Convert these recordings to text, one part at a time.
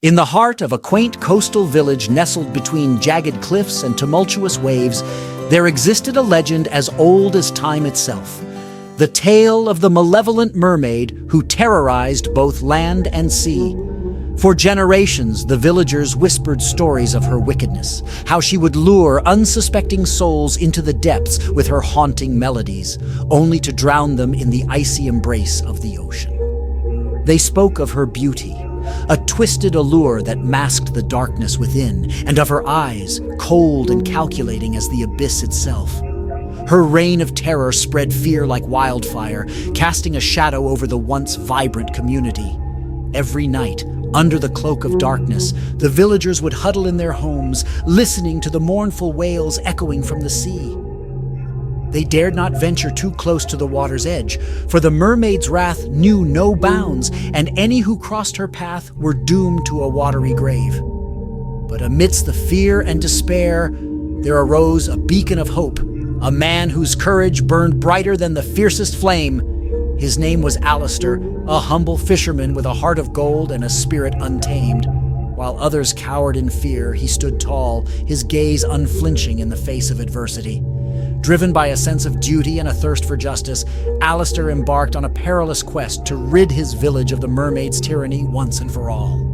In the heart of a quaint coastal village nestled between jagged cliffs and tumultuous waves, there existed a legend as old as time itself. The tale of the malevolent mermaid who terrorized both land and sea. For generations, the villagers whispered stories of her wickedness, how she would lure unsuspecting souls into the depths with her haunting melodies, only to drown them in the icy embrace of the ocean. They spoke of her beauty, a twisted allure that masked the darkness within, and of her eyes, cold and calculating as the abyss itself. Her reign of terror spread fear like wildfire, casting a shadow over the once vibrant community. Every night, under the cloak of darkness, the villagers would huddle in their homes, listening to the mournful wails echoing from the sea. They dared not venture too close to the water's edge, for the mermaid's wrath knew no bounds, and any who crossed her path were doomed to a watery grave. But amidst the fear and despair, there arose a beacon of hope, a man whose courage burned brighter than the fiercest flame. His name was Alistair, a humble fisherman with a heart of gold and a spirit untamed. While others cowered in fear, he stood tall, his gaze unflinching in the face of adversity. Driven by a sense of duty and a thirst for justice, Alistair embarked on a perilous quest to rid his village of the mermaid's tyranny once and for all.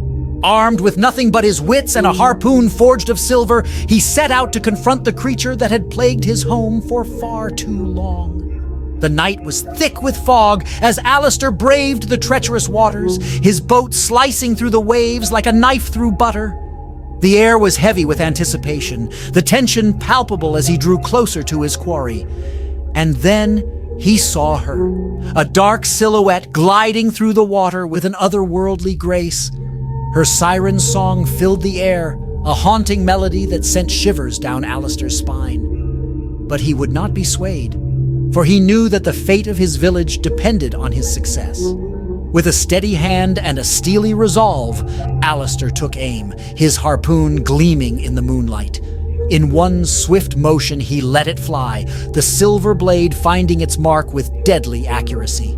Armed with nothing but his wits and a harpoon forged of silver, he set out to confront the creature that had plagued his home for far too long. The night was thick with fog as Alistair braved the treacherous waters, his boat slicing through the waves like a knife through butter. The air was heavy with anticipation, the tension palpable as he drew closer to his quarry. And then he saw her, a dark silhouette gliding through the water with an otherworldly grace. Her siren song filled the air, a haunting melody that sent shivers down Alistair's spine. But he would not be swayed, for he knew that the fate of his village depended on his success. With a steady hand and a steely resolve, Alistair took aim, his harpoon gleaming in the moonlight. In one swift motion, he let it fly, the silver blade finding its mark with deadly accuracy.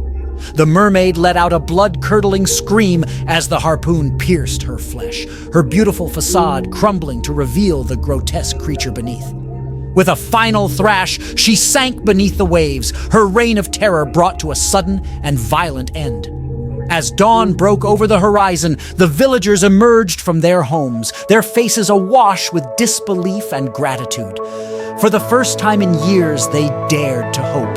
The mermaid let out a blood-curdling scream as the harpoon pierced her flesh, her beautiful facade crumbling to reveal the grotesque creature beneath. With a final thrash, she sank beneath the waves, her reign of terror brought to a sudden and violent end. As dawn broke over the horizon, the villagers emerged from their homes, their faces awash with disbelief and gratitude. For the first time in years, they dared to hope,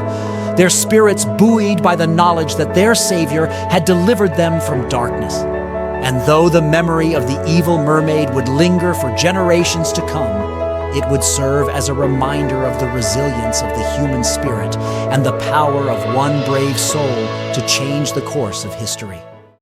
their spirits buoyed by the knowledge that their savior had delivered them from darkness. And though the memory of the evil mermaid would linger for generations to come, it would serve as a reminder of the resilience of the human spirit and the power of one brave soul to change the course of history.